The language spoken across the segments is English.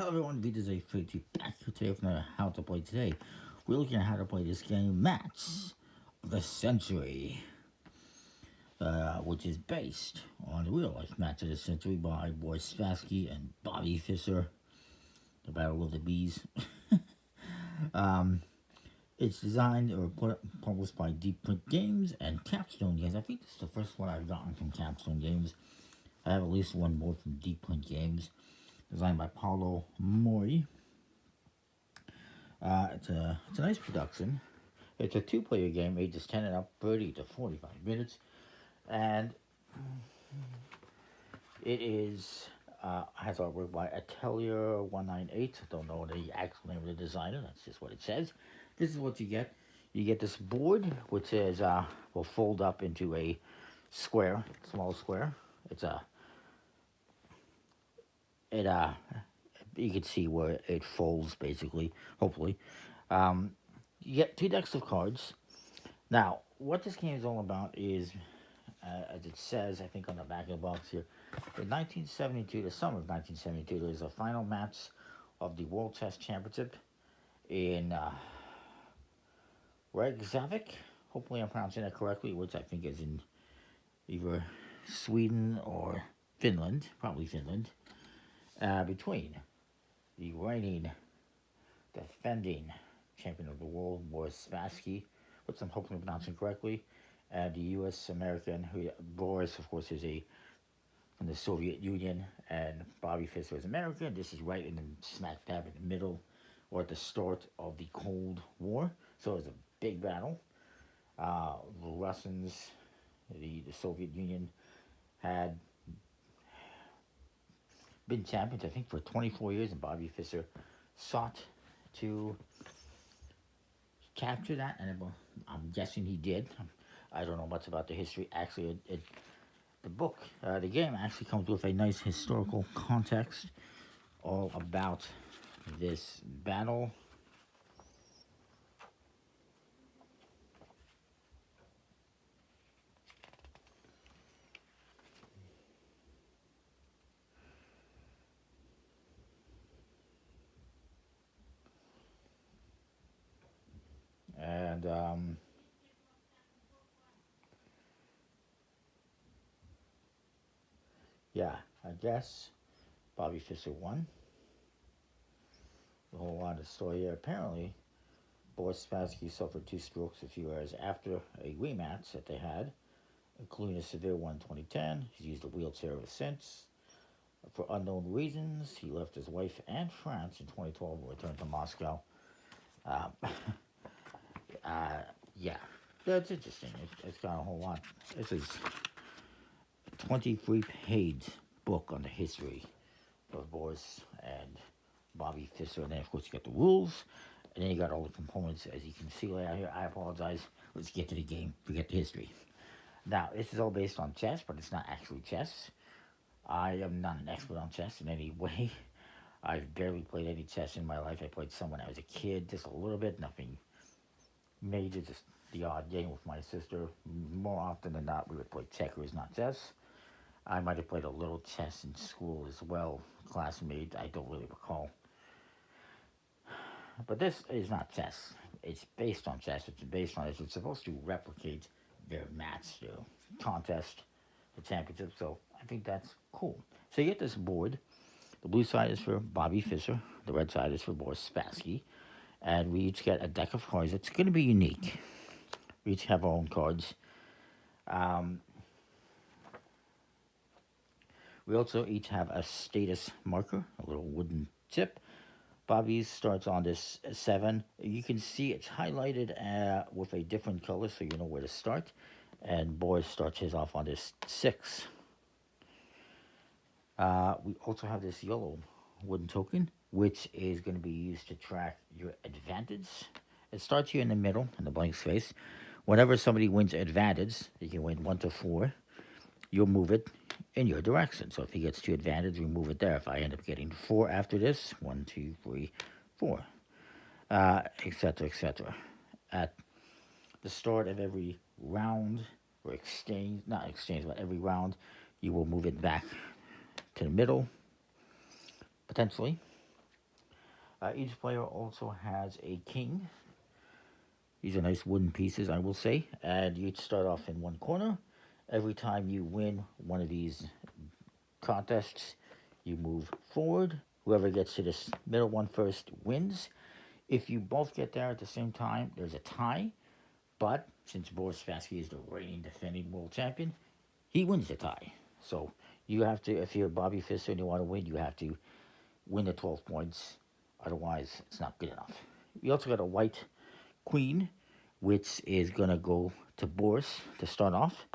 Hello everyone, Vita is Pretty back today from How to Play Today. We're looking at how to play this game, Match of the Century, which is based on the real life Match of the Century by Boris Spassky and Bobby Fischer, the Battle of the Bees. It's designed or published by Deep Print Games and Capstone Games. I think this is the first one I've gotten from Capstone Games. I have at least one more from Deep Print Games. Designed by Paulo Mori. It's a nice production. It's a two-player game, ages 10 and up, 30 to 45 minutes, and it has artwork by Atelier 198. Don't know the actual name of the designer. That's just what it says. This is what you get. You get this board, which is will fold up into a square, small square. You can see where it folds, basically, hopefully. You get 2 decks of cards. Now, what this game is all about is, as it says, I think on the back of the box here, in 1972, the summer of 1972, there was a final match of the World Chess Championship in Reykjavik. Hopefully I'm pronouncing that correctly, which I think is in either Sweden or Finland, probably Finland, between the reigning, defending champion of the world, Boris Spassky, which I'm hopefully pronouncing correctly, and the U.S. American, who Boris, of course, is from the Soviet Union, and Bobby Fischer is American. This is right in the smack dab in the middle, or at the start of the Cold War. So it's a big battle. The Russians, the Soviet Union, had been champions, I think, for 24 years, and Bobby Fischer sought to capture that, and I'm guessing he did. I don't know much about the history. Actually, the game actually comes with a nice historical context all about this battle. And yeah, I guess Bobby Fischer won. The whole lot of story here. Apparently, Boris Spassky suffered 2 strokes a few hours after a rematch that they had, including a severe one in 2010. He's used a wheelchair ever since. For unknown reasons, he left his wife and France in 2012 and returned to Moscow. Uh, yeah, that's interesting. It's got a whole lot. This is a 23-page book on the history of Boris and Bobby Fischer. And then, of course, you got the rules. And then you got all the components, as you can see laid out here. I apologize. Let's get to the game. Forget the history. Now, this is all based on chess, but it's not actually chess. I am not an expert on chess in any way. I've barely played any chess in my life. I played some when I was a kid, just a little bit, nothing major, just the odd game with my sister. More often than not, we would play checkers, not chess. I might have played a little chess in school as well, classmate. I don't really recall. But this is not chess. It's based on chess. It's supposed to replicate their match, their contest, the championship. So I think that's cool. So you get this board. The blue side is for Bobby Fischer. The red side is for Boris Spassky. And we each get a deck of cards. It's going to be unique. We each have our own cards. We also each have a status marker, a little wooden chip. Bobby's starts on this 7. You can see it's highlighted with a different color, so you know where to start. And Boris starts his off on this 6. We also have this yellow wooden token, which is going to be used to track your advantage. It starts here in the middle, in the blank space. Whenever somebody wins advantage, you can win 1 to 4. You'll move it in your direction. So if he gets 2 advantage, we move it there. If I end up getting 4 after this, 1, 2, 3, 4, etc., etc. At the start of every round, or not exchange, but every round, you will move it back to the middle, potentially. Each player also has a king. These are nice wooden pieces, I will say. And you start off in one corner. Every time you win one of these contests, you move forward. Whoever gets to this middle one first wins. If you both get there at the same time, there's a tie. But since Boris Spassky is the reigning defending world champion, he wins the tie. So you have to, if you're Bobby Fischer and you want to win, you have to win the 12 points. Otherwise, it's not good enough. You also got a white queen, which is going to go to Boris to start off.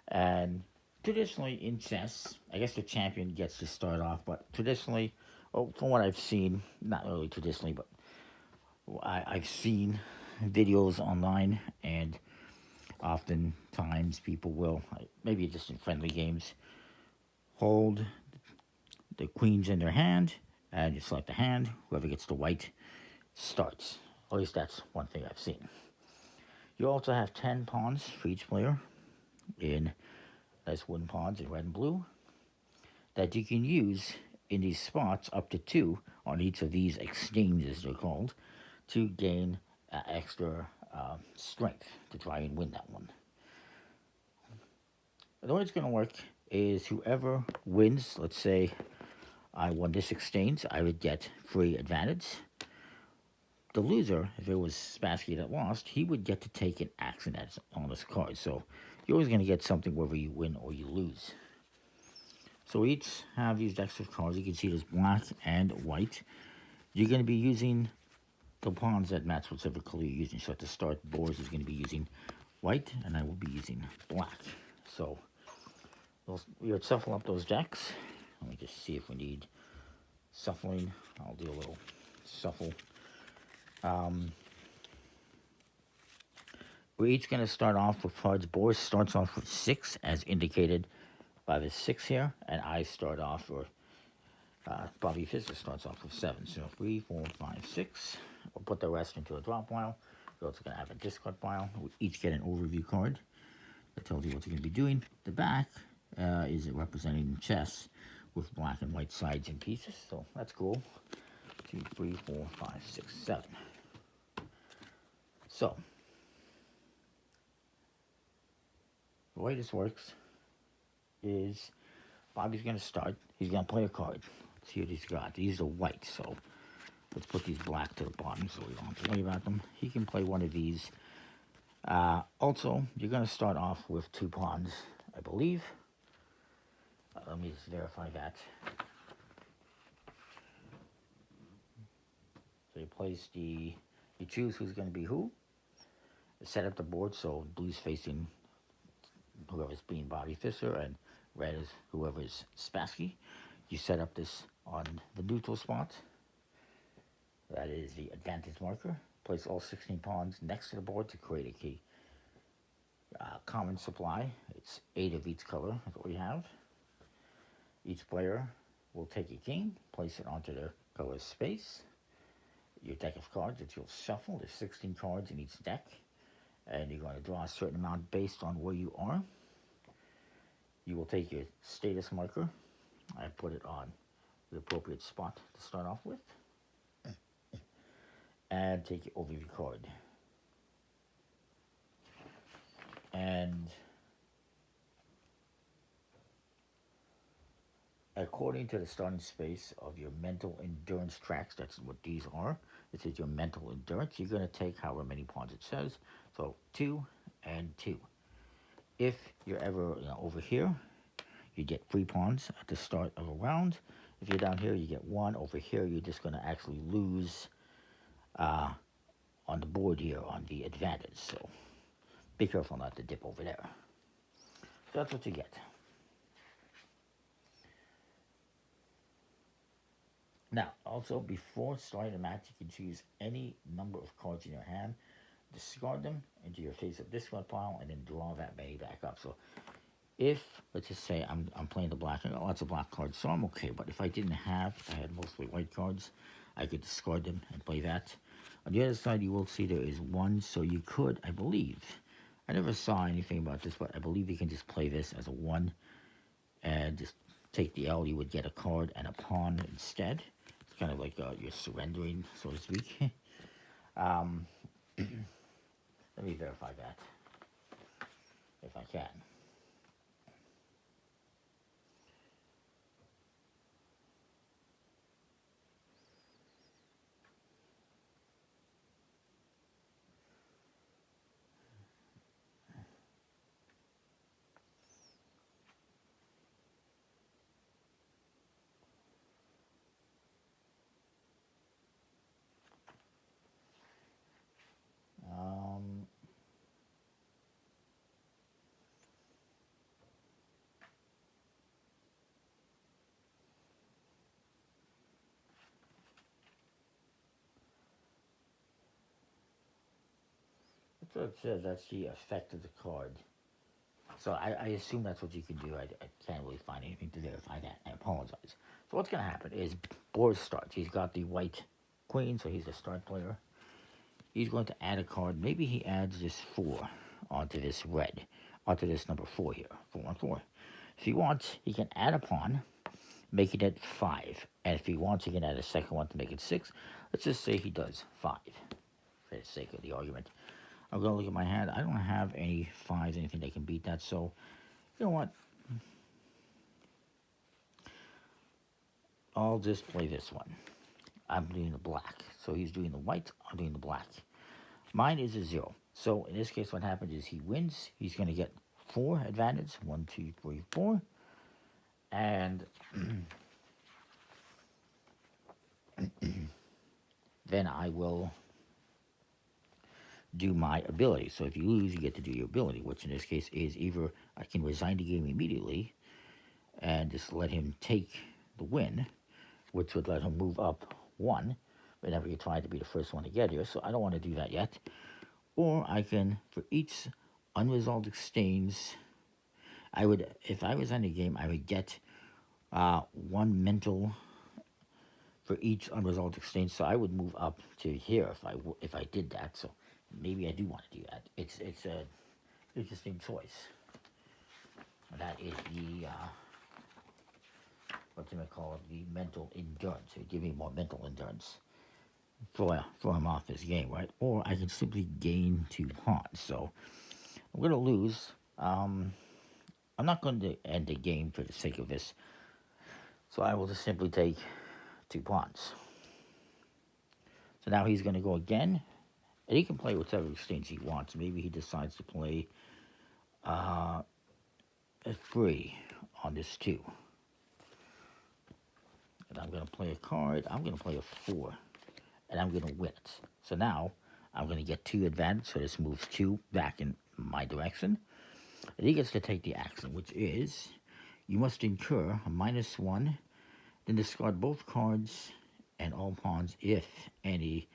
And traditionally in chess, I guess the champion gets to start off, but traditionally, from what I've seen, not really traditionally, but I've seen videos online, and oftentimes people will, maybe just in friendly games, hold the queens in their hand, and you select the hand. Whoever gets the white starts. At least that's one thing I've seen. You also have 10 pawns for each player in nice wooden pawns in red and blue that you can use in these spots, up to 2 on each of these exchanges, they're called, to gain extra strength to try and win that one. The way it's going to work is whoever wins, let's say I won this exchange, I would get free advantage. The loser, if it was Spassky that lost, he would get to take an action on this card. So you're always going to get something whether you win or you lose. So we each have these decks of cards. You can see there's black and white. You're going to be using the pawns that match whichever color you're using. So at the start, Boris is going to be using white, and I will be using black. So we'll shuffle up those decks. Let me just see if we need shuffling. I'll do a little shuffle. We're each going to start off with cards. Boris starts off with 6, as indicated by the 6 here, and I start off, or Bobby Fischer starts off with 7. So 3, 4, 5, 6. We'll put the rest into a drop pile. We're also going to have a discard pile. We each get an overview card that tells you what you're going to be doing. The back is representing chess with black and white sides and pieces, so that's cool. 2, 3, 4, 5, 6, 7. So, the way this works is Bobby's going to start. He's going to play a card. Let's see what he's got. These are white, so let's put these black to the bottom so we don't have to worry about them. He can play one of these. Also, you're going to start off with 2 pawns, I believe. Let me just verify that. So you choose who's going to be who. Set up the board so blue's facing whoever's being Bobby Fischer and red is whoever's Spassky. You set up this on the neutral spot. That is the advantage marker. Place all 16 pawns next to the board to create a key. Common supply. It's 8 of each color. That's what we have. Each player will take a king, place it onto their color's space. Your deck of cards that you'll shuffle. There's 16 cards in each deck, and you're going to draw a certain amount based on where you are. You will take your status marker and put it on the appropriate spot to start off with, and take your overview card. And according to the starting space of your mental endurance tracks, that's what these are. This is your mental endurance. You're going to take however many pawns it says. So 2 and 2. If you're ever over here, you get 3 pawns at the start of a round. If you're down here, you get 1. Over here, you're just going to actually lose on the board here on the advantage. So be careful not to dip over there. So that's what you get. Now, also, before starting the match, you can choose any number of cards in your hand, discard them into your face-up discard pile, and then draw that many back up. So if, let's just say I'm playing the black, I got lots of black cards, so I'm okay. But if I didn't have, I had mostly white cards, I could discard them and play that. On the other side, you will see there is 1, so you could, I believe, I never saw anything about this, but I believe you can just play this as a 1 and just take the L. You would get a card and a pawn instead. kind of like you're surrendering, so to speak. um, let me verify that if I can. Um, so it says that's the effect of the card. So I assume that's what you can do. I can't really find anything to verify that. I apologize. So what's going to happen is Boris starts. He's got the white queen, so he's a start player. He's going to add a card. Maybe he adds this 4 onto this red, onto this number 4 here, 414. If he wants, he can add a pawn, making it 5. And if he wants, he can add a second one to make it 6. Let's just say he does 5, for the sake of the argument. I'm going to look at my hand. I don't have any 5s, anything that can beat that. So, you know what? I'll just play this one. I'm doing the black. So he's doing the white, I'm doing the black. Mine is a 0. So in this case, what happens is he wins. He's going to get 4 advantage. 1, 2, 3, 4. And then I will do my ability. So if you lose, you get to do your ability, which in this case is either I can resign the game immediately and just let him take the win, which would let him move up 1 whenever you try to be the first one to get here. So I don't want to do that yet. Or I can, for each unresolved exchange, I would, if I was on the game, I would get 1 mental for each unresolved exchange. So I would move up to here if I did that. So maybe I do want to do that. It's a interesting choice. That is the what's it called? The mental endurance. It would give me more mental endurance for him off this game, right? Or I can simply gain 2 pawns. So I'm going to lose. I'm not going to end the game for the sake of this. So I will just simply take 2 pawns. So now he's going to go again. And he can play whatever exchange he wants. Maybe he decides to play a 3 on this 2. And I'm going to play a card. I'm going to play a 4. And I'm going to win it. So now I'm going to get 2 advantage. So this moves 2 back in my direction. And he gets to take the action, which is you must incur a -1. Then discard both cards and all pawns, if any,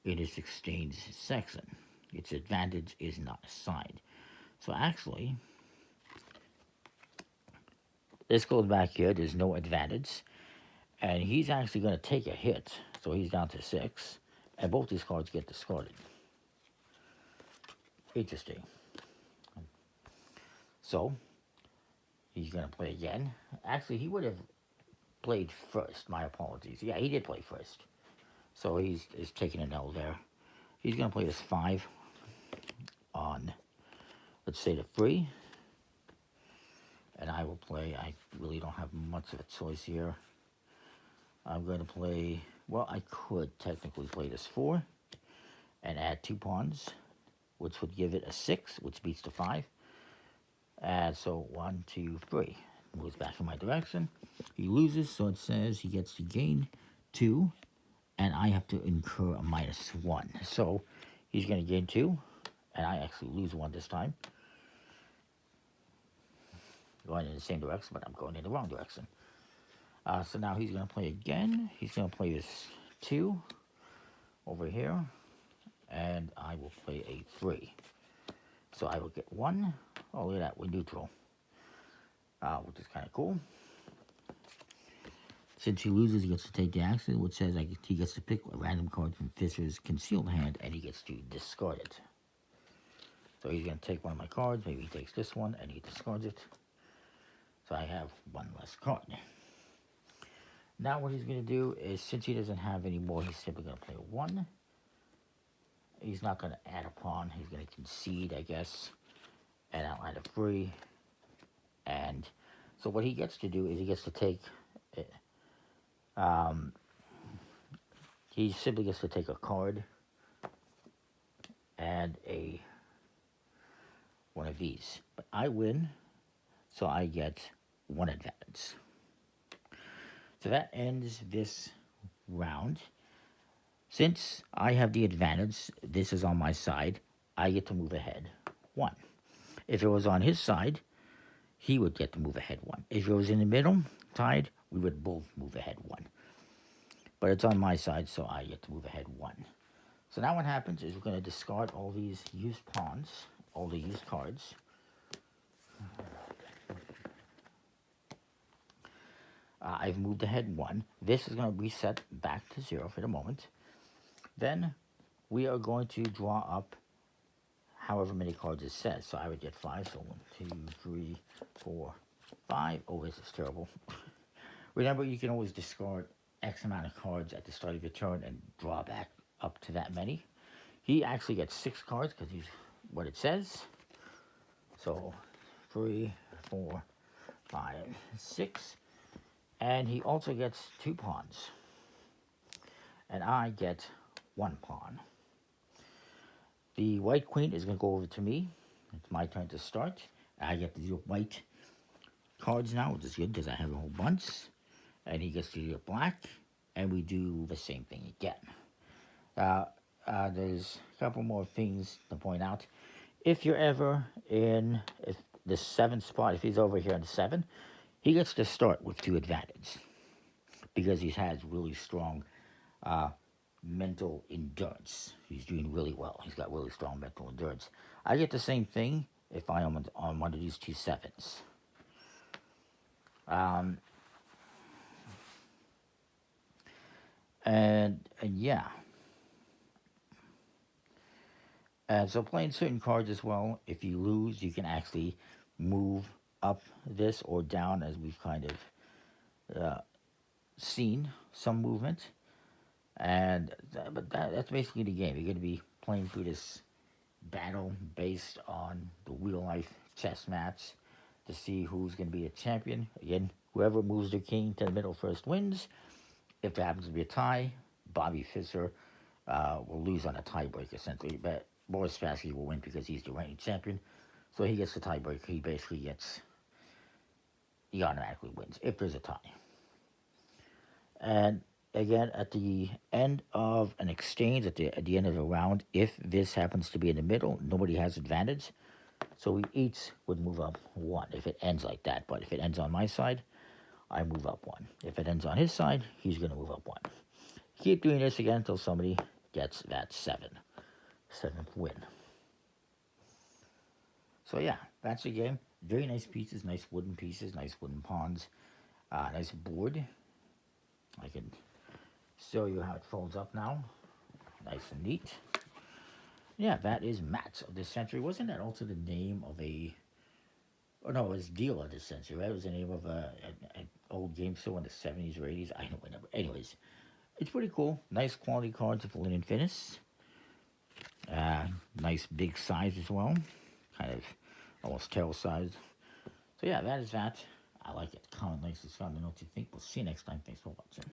in its exchange section. Its advantage is not assigned. So actually, this goes back here. There's no advantage. And he's actually going to take a hit. So he's down to 6. And both these cards get discarded. Interesting. So, he's going to play again. Actually, he would have played first. My apologies. Yeah, he did play first. So he's taking an L there. He's going to play this 5 on, let's say, the 3. And I will play, I really don't have much of a choice here. I'm going to play, well, I could technically play this 4 and add 2 pawns, which would give it a 6, which beats the 5. And so 1, 2, 3. Moves back in my direction. He loses, so it says he gets to gain 2, and I have to incur a -1. So he's going to gain 2, and I actually lose 1 this time. Going in the same direction, but I'm going in the wrong direction. So now he's going to play again. He's going to play this 2 over here, and I will play a 3. So I will get 1. Oh, look at that, we're neutral, which is kind of cool. Since he loses, he gets to take the action, which says he gets to pick a random card from Fisher's concealed hand, and he gets to discard it. So he's going to take one of my cards. Maybe he takes this one, and he discards it. So I have 1 less card. Now what he's going to do is, since he doesn't have any more, he's simply going to play a 1. He's not going to add a pawn. He's going to concede, I guess, and I'll add a 3. And so what he gets to do is he gets to take, he simply gets to take a card and one of these. But I win, so I get 1 advantage. So that ends this round. Since I have the advantage, this is on my side, I get to move ahead 1. If it was on his side, he would get to move ahead 1. If it was in the middle, tied, we would both move ahead 1. But it's on my side, so I get to move ahead 1. So now what happens is we're going to discard all these used pawns, all the used cards. I've moved ahead 1. This is going to reset back to 0 for the moment. Then we are going to draw up however many cards it says. So I would get 5. So 1, 2, 3, 4, 5. Oh, this is terrible. Remember, you can always discard X amount of cards at the start of your turn and draw back up to that many. He actually gets 6 cards because he's what it says. So 3, 4, 5, 6. And he also gets 2 pawns. And I get 1 pawn. The white queen is going to go over to me. It's my turn to start. I get to deal white cards now, which is good because I have a whole bunch. And he gets to deal black. And we do the same thing again. There's a couple more things to point out. If you're ever in the 7th spot, if he's over here in 7, he gets to start with 2 advantage because he has really strong mental endurance. He's doing really well. He's got really strong mental endurance. I get the same thing if I am on one of these 2 7s. And yeah. And so playing certain cards as well, if you lose, you can actually move up this or down, as we've kind of seen some movement. And but that's basically the game. You're going to be playing through this battle based on the real life chess match to see who's going to be a champion. Again, whoever moves their king to the middle first wins. If there happens to be a tie, Bobby Fischer will lose on a tiebreak essentially, but Boris Spassky will win because he's the reigning champion. So he gets the tiebreak. He automatically wins if there's a tie. And again, at the end of an exchange, at the end of a round, if this happens to be in the middle, nobody has advantage. So we each would move up 1 if it ends like that. But if it ends on my side, I move up 1. If it ends on his side, he's going to move up 1. Keep doing this again until somebody gets that 7th win. So yeah, that's the game. Very nice pieces, nice wooden pawns, nice board. I can show you how it folds up now. Nice and neat. Yeah, that is Match of the Century. Wasn't that also the name of oh no, it was Deal of the Century, right? It was the name of an old game show in the 70s or 80s. I don't remember. Anyways, it's pretty cool. Nice quality cards with linen finish. Nice big size as well. Kind of almost tail size. So yeah, that is that. I like it. Comment, like, subscribe, and know what you think. We'll see you next time. Thanks for watching.